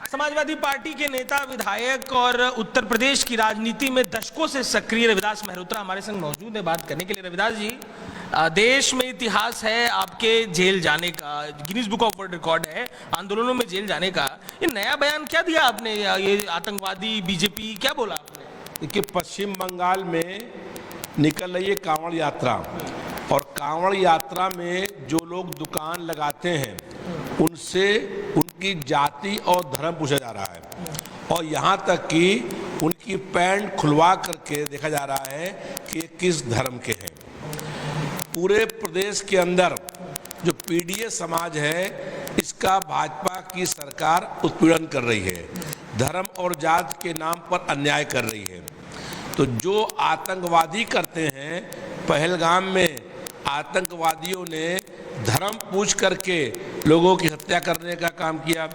Samajwadi party के नेता, विधायक और उत्तर प्रदेश की राजनीति में दशकों से सक्रिय रविदास मेहरोत्रा हमारे संग मौजूद है बात करने के लिए। रविदास जी, देश में इतिहास है आपके जेल जाने का, Guinness book of world record है आंदोलनों में जेल जाने का। ये नया बयान क्या दिया आपने, ये आतंकवादी बीजेपी क्या बोला आपने? देखिए, पश्चिम बंगाल में निकल रही है कांवड़ यात्रा, और कांवड़ यात्रा में जो लोग दुकान लगाते हैं उनसे उनकी जाति और धर्म पूछा जा रहा है, और यहाँ तक कि उनकी पैंट खुलवा करके देखा जा रहा है कि किस धर्म के हैं। पूरे प्रदेश के अंदर जो पीडीए समाज है, इसका भाजपा की सरकार उत्पीड़न कर रही है, धर्म और जाति के नाम पर अन्याय कर रही है। तो जो आतंकवादी करते हैं, पहलगाम में आतंकवादियों ने धर्म पूछ करके लोगों की हत्या करने का काम किया,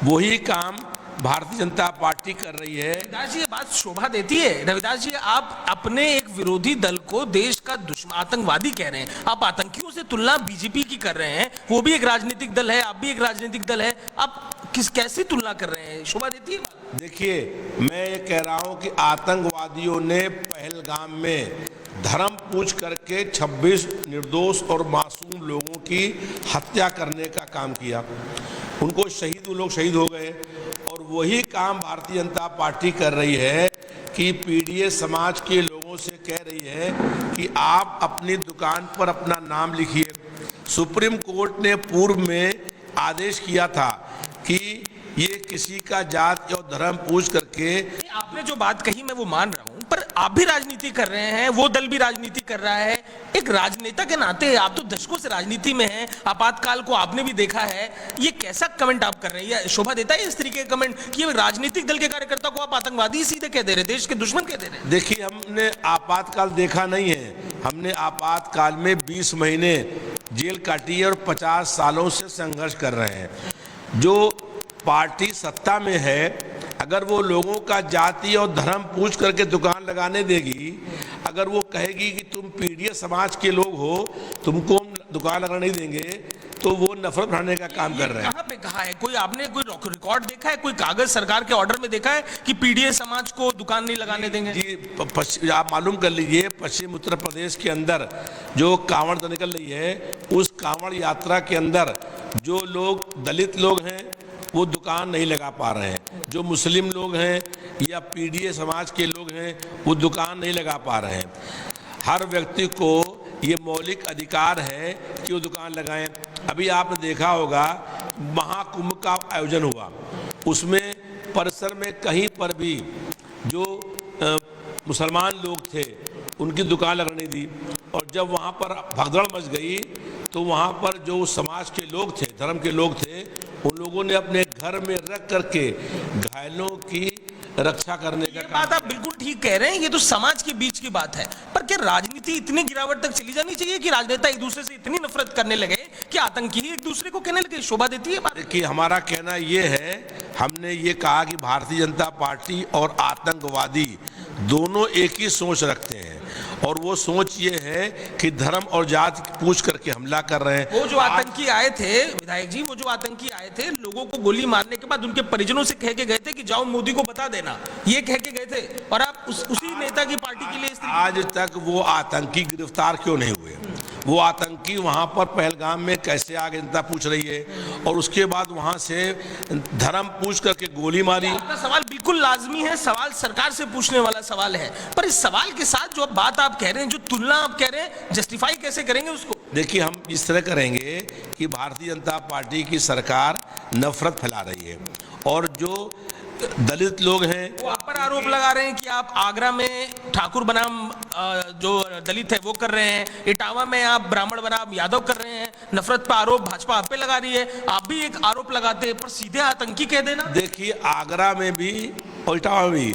वही काम भारतीय जनता पार्टी कर रही है। रविदास जी, ये बात शोभा देती है? रविदास जी, आप अपने एक विरोधी दल को देश का दुश्मन आतंकवादी कह रहे हैं, आप आतंकियों से तुलना बीजेपी की कर रहे हैं। वो भी एक राजनीतिक दल है, आप भी एक राजनीतिक दल है, आप कैसे तुलना कर रहे हैं? शोभा देती है? देखिए, मैं ये कह रहा हूं कि आतंकवादियों ने पहलगाम में धर्म पूछ करके 26 निर्दोष और मासूम लोगों की हत्या करने का काम किया, उनको लोग शहीद हो गए। और वही काम भारतीय जनता पार्टी कर रही है कि पीडीए समाज के लोगों से कह रही है कि आप अपनी दुकान पर अपना नाम लिखिए। सुप्रीम कोर्ट ने पूर्व में आदेश किया था कि ये किसी का जाति और धर्म पूछ करके। आपने जो बात कही मैं वो मान रहा हूं, पर आप भी राजनीति कर रहे हैं, वो दल भी राजनीति कर रहा है। एक राजनेता के नाते आप तो दशकों से राजनीति में हैं, आपातकाल को आपने भी देखा है। ये कैसा कमेंट आप कर रहे हैं? शोभा देता है इस तरीके का कमेंट कि ये राजनीतिक दल के कार्यकर्ता को आप आतंकवादी सीधे कह दे रहे, देश के दुश्मन कह दे रहे? देखिए, हमने आपातकाल देखा नहीं है, हमने आपातकाल में 20 महीने जेल काटी है और 50 सालों से संघर्ष कर रहे हैं। जो पार्टी सत्ता में है, अगर वो लोगों का जाति और धर्म पूछ करके दुकान लगाने देगी, अगर वो कहेगी कि तुम पीडीए समाज के लोग हो, तुमको हम दुकान लगाने नहीं देंगे, तो वो नफरत बढ़ाने का काम कर रहे हैं। कहाँ पे कहा है? कोई आपने कोई रिकॉर्ड देखा है, कोई कागज सरकार के ऑर्डर में देखा है कि पीडीए समाज को दुकान नहीं लगाने देंगे? जी, आप मालूम कर लीजिए, पश्चिम उत्तर प्रदेश के अंदर जो कांवड़ निकल रही है, उस कांवड़ यात्रा के अंदर जो लोग दलित लोग हैं वो दुकान नहीं लगा पा रहे हैं, जो मुस्लिम लोग हैं या पीडीए समाज के लोग हैं वो दुकान नहीं लगा पा रहे हैं। हर व्यक्ति को ये मौलिक अधिकार है कि वो दुकान लगाएं। अभी आपने देखा होगा, महाकुंभ का आयोजन हुआ, उसमें परिसर में कहीं पर भी जो मुसलमान लोग थे उनकी दुकान लगने नहीं दी, और जब वहाँ पर भगदड़ मच गई तो वहाँ पर जो समाज के लोग थे, धर्म के लोग थे, उन लोगों ने अपने घर में रख करके घायलों की रक्षा करने का बात आप बिल्कुल ठीक कह रहे हैं। ये तो समाज के बीच की बात है, पर क्या राजनीति इतनी गिरावट तक चली जानी चाहिए कि राजनेता एक दूसरे से इतनी नफरत करने लगे कि आतंकी एक दूसरे को कहने लगे? शोभा देती है बात? कि हमारा कहना ये है, हमने ये कहा कि भारतीय जनता पार्टी और आतंकवादी दोनों एक ही सोच रखते हैं, और वो सोच ये है कि धर्म और जाति पूछ करके हमला कर रहे हैं। वो जो आतंकी आए थे, विधायक जी, वो जो आतंकी आए थे, लोगों को गोली मारने के बाद उनके परिजनों से कह के गए थे कि जाओ मोदी को बता देना, ये कह के गए थे, और आप उसी नेता की पार्टी के लिए आज तक वो आतंकी गिरफ्तार क्यों नहीं हुए? वो आतंकी वहां पर पहलगाम में कैसे आगे जनता पूछ रही है, और उसके बाद वहां से धर्म पूछ करके गोली मारी। आपका सवाल बिल्कुल लाजमी है, सवाल सरकार से पूछने वाला सवाल है, पर इस सवाल के साथ जो बात आप कह रहे हैं, जो तुलना आप कह रहे हैं, जस्टिफाई कैसे करेंगे उसको? देखिए, हम इस तरह करेंगे कि भारतीय जनता पार्टी की सरकार नफरत फैला रही है, और जो दलित लोग हैं वो आप पर आरोप लगा रहे हैं कि आप आगरा में ठाकुर बनाम जो दलित है वो कर रहे हैं, इटावा में आप ब्राह्मण बनाम यादव कर रहे हैं। नफरत पर आरोप भाजपा आप पे लगा रही है, आप भी एक आरोप लगाते हैं, पर सीधे आतंकी कह देना। देखिए, आगरा में भी और इटावा में भी,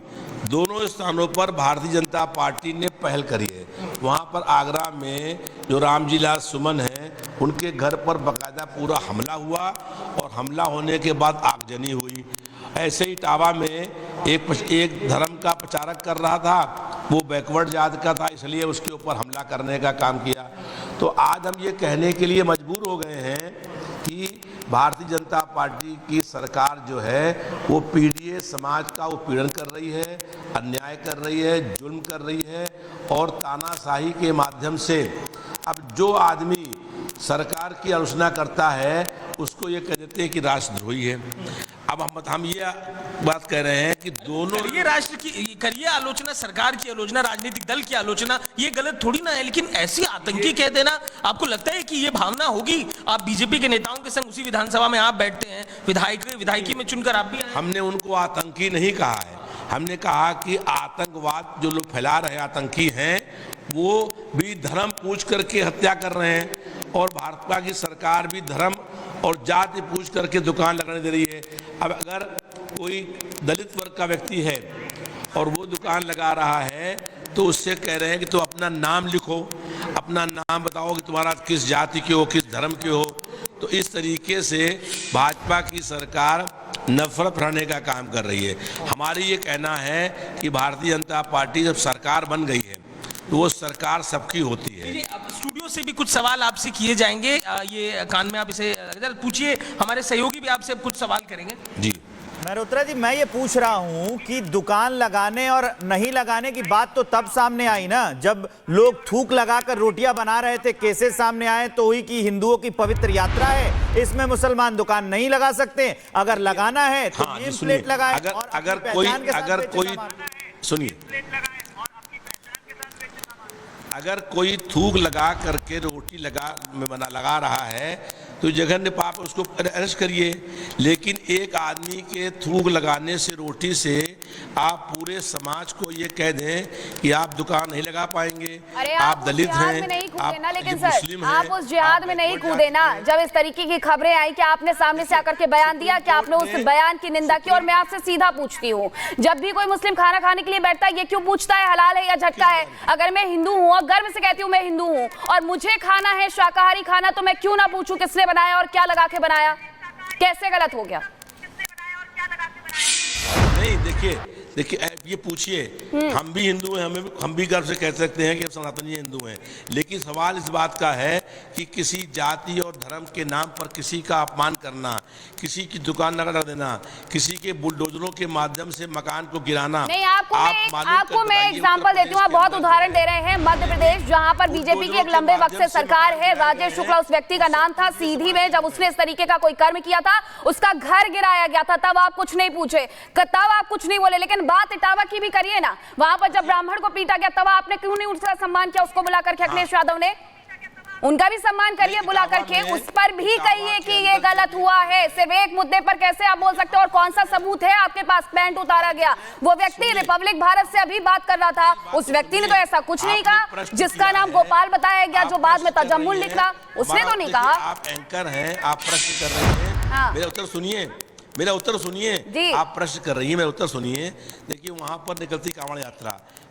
दोनों स्थानों पर भारतीय जनता पार्टी ने पहल करी है। वहाँ पर आगरा में जो रामजी लाल सुमन हैं, उनके घर पर बाकायदा पूरा हमला हुआ, और हमला होने के बाद आगजनी हुई। ऐसे ही इटावा में एक धर्म का प्रचारक कर रहा था, वो बैकवर्ड जात का था, इसलिए उसके ऊपर हमला करने का काम किया। तो आज हम ये कहने के लिए मजबूर हो गए हैं कि भारतीय जनता पार्टी की सरकार जो है वो पीड़ित समाज का उत्पीड़न कर रही है, अन्याय कर रही है, जुल्म कर रही है और तानाशाही के माध्यम से अब जो आदमी सरकार की आलोचना करता है उसको ये कह देते हैं कि राष्ट्रद्रोही है। अब हम ये बात कह रहे हैं कि दोनों ये राष्ट्र की करिए आलोचना, सरकार की आलोचना, राजनीतिक दल की आलोचना, ये गलत थोड़ी ना है, लेकिन ऐसी आतंकी कह देना, आपको लगता है कि ये भावना होगी? आप बीजेपी के नेताओं के संग उसी विधानसभा में आप बैठते हैं, विधायकी में चुनकर आप भी आए। हमने उनको आतंकी नहीं कहा है, हमने कहा कि आतंकवाद जो लोग फैला रहे आतंकी हैं वो भी धर्म पूछ करके हत्या कर रहे हैं और भाजपा की सरकार भी धर्म और जाति पूछ करके दुकान लगाने दे रही है। अब अगर कोई दलित वर्ग का व्यक्ति है और वो दुकान लगा रहा है तो उससे कह रहे हैं कि तो अपना नाम लिखो, अपना नाम बताओ कि तुम्हारा किस जाति के हो, किस धर्म के हो। तो इस तरीके से भाजपा की सरकार नफरत फैलाने का काम कर रही है। हमारी ये कहना है कि भारतीय जनता पार्टी जब सरकार बन गई है तो वो सरकार सबकी होती है। अब स्टूडियो से भी कुछ सवाल आपसे किए जाएंगे, ये कान में आप इसे पूछिए, हमारे सहयोगी भी आपसे कुछ सवाल करेंगे। जी मेहरोत्रा जी, मैं ये पूछ रहा हूं कि दुकान लगाने और नहीं लगाने की बात तो तब सामने आई ना जब लोग थूक लगाकर रोटियां बना रहे थे, केसेस सामने आए तो हुई कि हिंदुओं की पवित्र यात्रा है, इसमें मुसलमान दुकान नहीं लगा सकते, अगर लगाना है तो नेम प्लेट लगाए। अगर कोई थूक लगा करके रोटी लगा रहा है तो जगह ने पाप उसको अरेस्ट करिए, लेकिन एक आदमी के थूक लगाने से, रोटी से आप पूरे समाज को ये कह दें कि आप दुकान नहीं लगा पाएंगे, आप दलित हैं, आप लेकिन सर आप उस जिहाद में नहीं कूदे ना। जब इस तरीके की खबरें आई कि आपने सामने से आकर के बयान दिया, कि आपने उस बयान की निंदा की, और मैं आपसे सीधा पूछती हूँ, जब भी कोई मुस्लिम खाना खाने के लिए बैठता है ये क्यों पूछता है हलाल है या झटका है? अगर मैं हिंदू हूँ और गर्व से कहती हूँ मैं हिंदू हूँ और मुझे खाना है शाकाहारी खाना, तो मैं क्यों ना पूछूं किसने बनाया और क्या लगा के बनाया? कैसे गलत हो गया? नहीं, देखिए ये पूछिए, हम भी हिंदू हैं, हम भी गर्व से कह सकते हैं कि हम सनातनी हिंदू हैं, लेकिन सवाल इस बात का है कि किसी जाति और धर्म के नाम पर किसी का अपमान करना, किसी की दुकान लगा देना, किसी के बुलडोजरों के माध्यम से मकान को गिराना। नहीं, आपको मैं एग्जांपल देती हूँ, आप बहुत उदाहरण दे रहे हैं। मध्य प्रदेश जहाँ पर बीजेपी की एक लंबे वक्त से सरकार है, राजेश शुक्ला उस व्यक्ति का नाम था, सीधी में जब उसने इस तरीके का कोई कर्म किया था उसका घर गिराया गया था, तब आप कुछ नहीं पूछे, तब आप कुछ नहीं बोले। लेकिन बात इटावा की भी करिए ना, वहां पर जब ब्राह्मण को पीटा गया तब आपने क्यों नहीं उसका सम्मान किया? उसको बुला करके अखिलेश यादव ने उनका भी सम्मान करिए बुला करके, उस पर भी कहिए कि ये गलत हुआ है। सिर्फ एक मुद्दे पर कैसे आप बोल सकते हो? और कौन सा सबूत है आपके पास? पैंट उतारा गया, वो व्यक्ति रिपब्लिक भारत से अभी बात कर रहा था, उस व्यक्ति ने तो ऐसा कुछ नहीं कहा। जिसका नाम गोपाल बताया गया, जो बाद में तजम्मुल निकला, उसने तो नहीं कहा। आप एंकर हैं, आप प्रश्न कर रहे हैं, मेरा उत्तर सुनिए, मेरा उत्तर सुनिए। आप प्रश्न कर रही हैं, मेरा उत्तर सुनिए। देखिए, वहां पर निकलती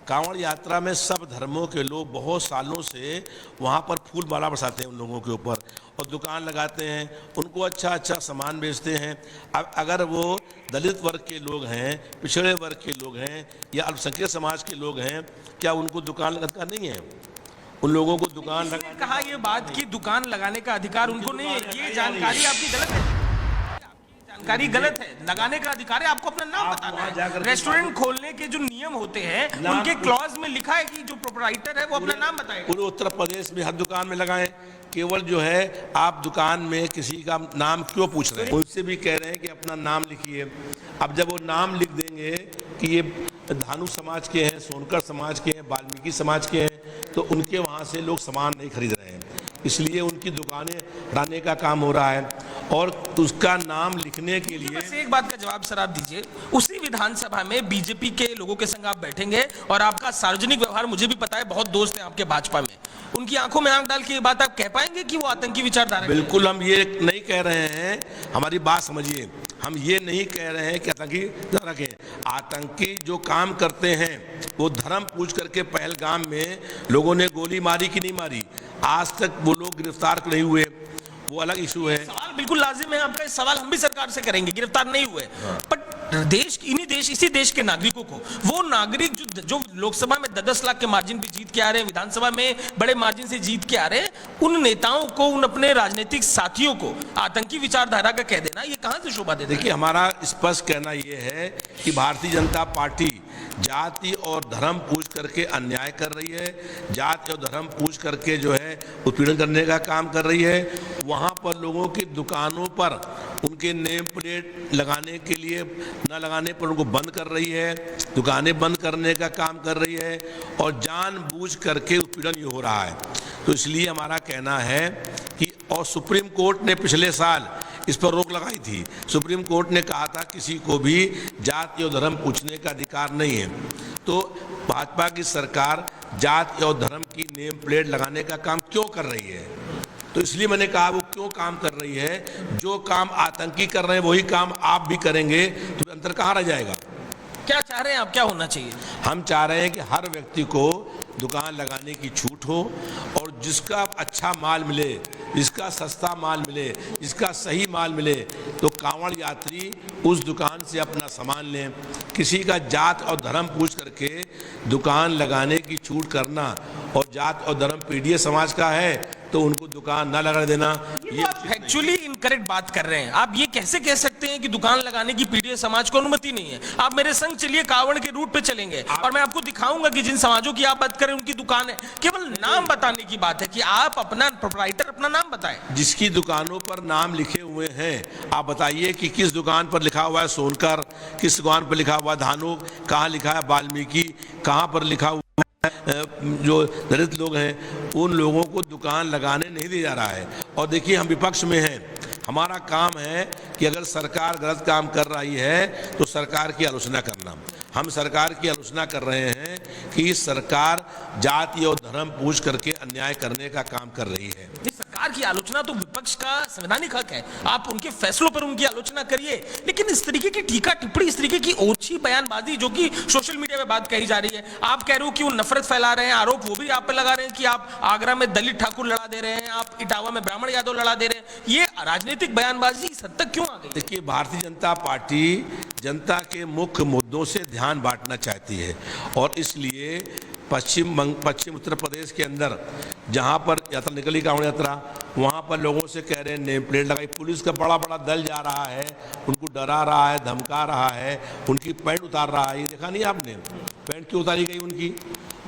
कांवड़ यात्रा में सब धर्मों के लोग बहुत सालों से वहां पर फूल माला बरसाते हैं उन लोगों के ऊपर और दुकान लगाते हैं, उनको अच्छा सामान बेचते हैं। अब अगर वो दलित वर्ग के लोग हैं, पिछड़े वर्ग के लोग हैं या अल्पसंख्यक समाज के लोग हैं, क्या उनको दुकान लगाना नहीं है? उन लोगों को दुकान कहा ये बात की दुकान लगाने का अधिकार उनको नहीं है, ये जानकारी आपकी गलत है। जानकारी गलत है, लगाने का अधिकार है, आपको अपना नाम बताना है। रेस्टोरेंट खोलने के जो नियम होते हैं उनके क्लॉज में लिखा है कि जो प्रोप्राइटर है वो अपना नाम बताएगा। पूरे उत्तर प्रदेश में हर दुकान में लगाएं, केवल जो है आप दुकान में किसी का नाम क्यों पूछ रहे हैं? उनसे भी कह रहे हैं कि अपना नाम लिखिए। अब जब वो नाम लिख देंगे कि ये धानु समाज के हैं, सोनकर समाज के हैं, वाल्मीकि समाज के हैं, तो उनके वहाँ से लोग सामान नहीं खरीद रहे हैं, इसलिए उनकी दुकानें हटाने का काम हो रहा है और उसका नाम लिखने के लिए। बस एक बात का जवाब सर आप दीजिए, उसी विधानसभा में बीजेपी के लोगों के संग आप बैठेंगे और आपका सार्वजनिक व्यवहार मुझे भी पता है, बहुत दोस्त हैं आपके भाजपा में, उनकी आंखों में आंख डाल के ये बात आप कह पाएंगे कि वो आतंकी विचारधारा? बिल्कुल हम ये नहीं कह रहे हैं, हमारी बात समझिए, हम ये नहीं कह रहे हैं कि आतंकी जो काम करते हैं वो धर्म पूछ करके पहलगाम में लोगों ने गोली मारी कि नहीं मारी, आज तक वो लोग गिरफ्तार नहीं हुए, वो अलग इशू है। सवाल बिल्कुल लाजिम है आपका, इस सवाल हम भी सरकार से करेंगे, गिरफ्तार नहीं हुए, बट इसी देश के नागरिकों को, वो नागरिक जो लोकसभा में 10 लाख के मार्जिन पे जीत के आ रहे हैं, विधानसभा में बड़े मार्जिन से जीत के आ रहे हैं, उन नेताओं को, उन अपने राजनीतिक साथियों को आतंकी विचारधारा का कह देना, ये कहां से शोभा देता है? देखिए, हमारा स्पष्ट कहना यह है कि भारतीय जनता पार्टी जाति और धर्म पूछ करके अन्याय कर रही है, जाति और धर्म पूछ करके जो है उत्पीड़न करने का काम कर रही है। वहाँ पर लोगों की दुकानों पर उनके नेम प्लेट लगाने के लिए न लगाने पर उनको बंद कर रही है, दुकानें बंद करने का काम कर रही है और जानबूझ करके उत्पीड़न ये हो रहा है। तो इसलिए हमारा कहना है कि, और सुप्रीम कोर्ट ने पिछले साल इस पर रोक लगाई थी। सुप्रीम कोर्ट ने कहा था किसी को भी जाति और धर्म पूछने का अधिकार नहीं है। तो भाजपा की सरकार जाति और धर्म की नेम प्लेट लगाने का काम क्यों कर रही है? तो इसलिए मैंने कहा वो क्यों काम कर रही है। जो काम आतंकी कर रहे हैं वही काम आप भी करेंगे, तो अंतर कहाँ रह जाएगा? क्या चाह रहे हैं आप, क्या होना चाहिए? हम चाह रहे हैं कि हर व्यक्ति को दुकान लगाने की छूट हो और जिसका अच्छा माल मिले, जिसका सस्ता माल मिले, जिसका सही माल मिले, तो कांवड़ यात्री उस दुकान से अपना सामान लें। किसी का जात और धर्म पूछ करके दुकान लगाने की छूट करना, और जात और धर्म पीढ़ित समाज का है तो उनको दुकान ना लगा देना, ये एक्चुअली इनकरेक्ट बात कर रहे हैं। आप ये कैसे कह सकते हैं कि दुकान लगाने की पीढ़ित समाज को अनुमति नहीं है? आप मेरे संग चलिए, कांवड़ के रूट पे चलेंगे और मैं आपको दिखाऊंगा कि जिन समाजों की आप बात करें उनकी दुकान है। केवल नाम बताने की बात है कि आप अपना प्रोप्राइटर अपना नाम बताएं। जिसकी दुकानों पर नाम लिखे हुए हैं, आप बताइए कि किस दुकान पर लिखा हुआ है सोनकर, किस दुकान पर लिखा हुआ है धानुक, कहाँ लिखा है वाल्मीकि, कहाँ पर लिखा हुआ जो दलित लोग हैं उन लोगों को दुकान लगाने नहीं दिया जा रहा है। और देखिए, हम विपक्ष में हैं, हमारा काम है कि अगर सरकार गलत काम कर रही है तो सरकार की आलोचना करना। हम सरकार की आलोचना कर रहे हैं कि सरकार जाति और धर्म पूछ करके अन्याय करने का काम कर रही है। सरकार की आलोचना तो विपक्ष का संवैधानिक हक है, आप उनके फैसलों पर उनकी आलोचना करिए, लेकिन इस तरीके की टीका टिप्पणी, इस तरीके की ओछी बयानबाजी जो कि सोशल मीडिया में बात कही जा रही है, आप कह रहे हो कि वो नफरत फैला रहे हैं, आरोप वो भी आप पे लगा रहे हैं कि आप आगरा में दलित ठाकुर लड़ा दे रहे हैं, आप इटावा में ब्राह्मण यादव लड़ा दे रहे हैं। ये राजनीतिक बयानबाजी इस हद तक क्यों आ गई? देखिए, भारतीय जनता पार्टी जनता के मुख्य मुद्दों से ध्यान बांटना चाहती है और इसलिए पश्चिम उत्तर प्रदेश के अंदर जहां पर यात्रा निकली, कांवड़ यात्रा, वहां पर लोगों से कह रहे हैं नेम प्लेट लगाई। पुलिस का बड़ा बड़ा दल जा रहा है, उनको डरा रहा है, धमका रहा है, उनकी पैंट उतार रहा है। ये देखा नहीं आपने? पैंट क्यों उतारी गई उनकी?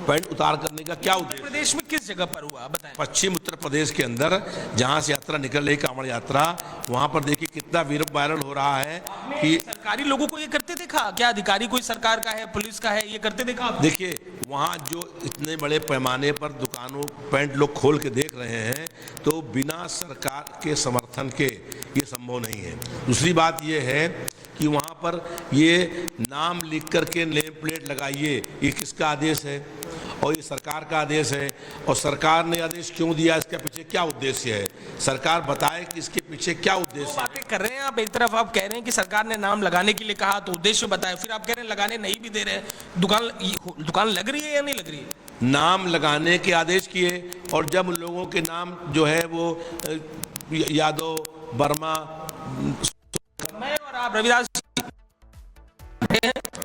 पैंट उतार करने का क्या उद्देश्य? प्रदेश में किस जगह पर हुआ बताएं? पश्चिम उत्तर प्रदेश के अंदर जहां से यात्रा निकल रही कांवड़ यात्रा, वहां पर देखिए कितना वायरल हो रहा है कि सरकारी लोगों को ये करते देखा क्या? अधिकारी कोई सरकार का है, पुलिस का है, ये करते देखा आप? देखिए, वहां जो इतने बड़े पैमाने पर दुकानों पैंट लोग खोल के देख रहे हैं, तो बिना सरकार के समर्थन के ये संभव नहीं है। दूसरी बात ये है कि वहां पर ये नाम लिख करके नेम प्लेट लगाइए, ये किसका आदेश है? और ये सरकार का आदेश है। और सरकार ने आदेश क्यों दिया, इसके पीछे क्या उद्देश्य है? सरकार बताए कि इसके पीछे क्या उद्देश्य है। बातें कर रहे हैं आप, एक तरफ आप कह रहे हैं कि सरकार ने नाम लगाने के लिए कहा तो उद्देश्य बताया, फिर आप कह रहे हैं लगाने नहीं भी दे रहे हैं। दुकान लग रही है या नहीं लग रही है? नाम लगाने के आदेश किए और जब उन लोगों के नाम जो है वो यादव, वर्मा, मैं और आप रविदास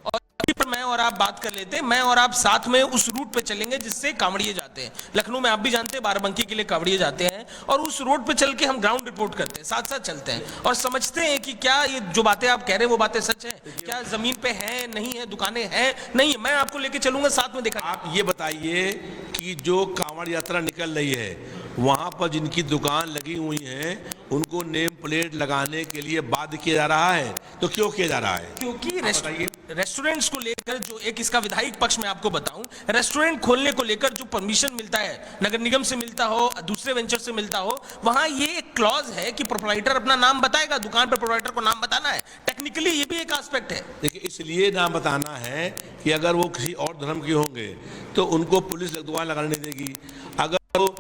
और मैं और आप बात कर लेते हैं, मैं और आप साथ में उस रूट पे चलेंगे जिससे कांवड़िए जाते हैं। लखनऊ में आप भी जानते हैं बाराबंकी के लिए कांवड़िए जाते हैं, और उस रोड पे चल के हम ग्राउंड रिपोर्ट करते हैं, साथ साथ चलते हैं और समझते हैं कि क्या ये जो बातें आप कह रहे हैं वो बातें सच है, क्या जमीन पे है, नहीं है, दुकानें हैं, नहीं है। मैं आपको लेके चलूंगा, साथ में देखा। आप ये बताइए कि जो कांवड़ यात्रा निकल रही है वहां पर जिनकी दुकान लगी हुई है उनको नेम प्लेट लगाने के लिए बाध्य किया जा रहा है, तो क्यों किया जा रहा है? क्योंकि रेस्टोरेंट्स को लेकर जो एक इसका विधायक पक्ष में आपको बताऊं, रेस्टोरेंट खोलने को लेकर जो परमिशन मिलता है, नगर निगम से मिलता हो, दूसरे वेंचर से मिलता हो, वहां ये एक क्लॉज है कि प्रोप्राइटर अपना नाम बताएगा, दुकान पर प्रोप्राइटर को नाम बताना है। टेक्निकली ये भी एक एस्पेक्ट है। देखिए, इसलिए नाम बताना है कि अगर वो किसी और धर्म के होंगे तो उनको पुलिस दुकान लगाने नहीं देगी, अगर वो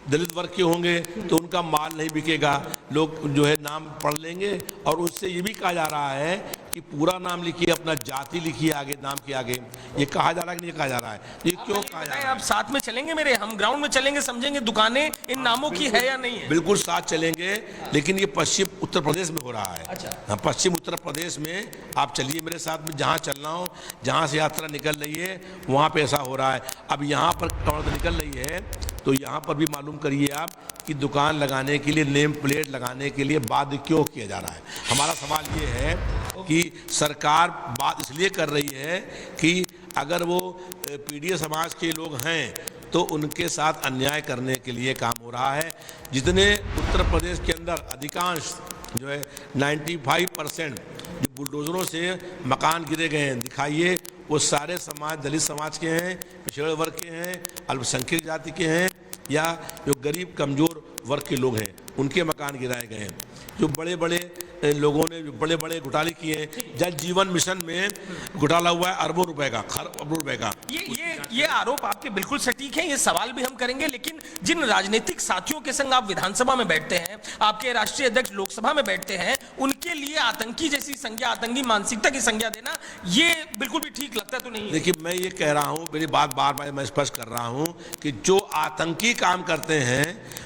दलित वर्ग के होंगे तो उनका माल नहीं बिकेगा, लोग जो है नाम पढ़ लेंगे। और उससे ये भी कहा जा रहा है कि पूरा नाम लिखिए, अपना जाति लिखिए आगे, नाम के आगे। ये कहा जा रहा है कि नहीं कहा जा रहा है? ये क्यों कहा जा रहा है? आप साथ में चलेंगे मेरे, हम ग्राउंड में चलेंगे, समझेंगे दुकानें इन नामों की है या नहीं है। बिल्कुल साथ चलेंगे, लेकिन ये पश्चिम उत्तर प्रदेश में हो रहा है। अच्छा। हाँ, पश्चिम उत्तर प्रदेश में आप चलिए मेरे साथ में, जहाँ चलना हो, जहाँ से यात्रा निकल रही है वहाँ पे ऐसा हो रहा है। अब यहाँ पर कांवड़ निकल रही है तो यहाँ पर भी मालूम करिए आप कि दुकान लगाने के लिए, नेम प्लेट लगाने के लिए बाध्य क्यों किया जा रहा है। हमारा सवाल ये है कि सरकार बात इसलिए कर रही है कि अगर वो पीड़ित समाज के लोग हैं तो उनके साथ अन्याय करने के लिए काम हो रहा है। जितने उत्तर प्रदेश के अंदर अधिकांश जो है 95% जो बुलडोजरों से मकान गिरे गए हैं, दिखाइए, वो सारे समाज, दलित समाज के हैं, पिछड़े वर्ग के हैं, अल्पसंख्यक जाति के हैं, या जो गरीब कमजोर वर्ग के लोग हैं उनके मकान गिराए गए हैं। जो बड़े बड़े लोगों ने जो बड़े बड़े घोटाले किए हैं, जल जीवन मिशन में घोटाला हुआ है अरबों रुपए का, खरबों रुपए का। ये आरोप आपके बिल्कुल सटीक हैं, ये सवाल भी हम करेंगे, लेकिन जिन राजनीतिक साथियों के संग आप विधानसभा में बैठते हैं, आपके राष्ट्रीय अध्यक्ष लोकसभा में बैठते हैं, उनके लिए आतंकी जैसी संज्ञा, आतंकी मानसिकता की संज्ञा देना ये बिल्कुल भी ठीक लगता तो नहीं है। देखिए, मैं ये कह रहा हूँ, मेरी बात बार बार मैं स्पष्ट कर रहा हूँ कि जो आतंकी काम करते हैं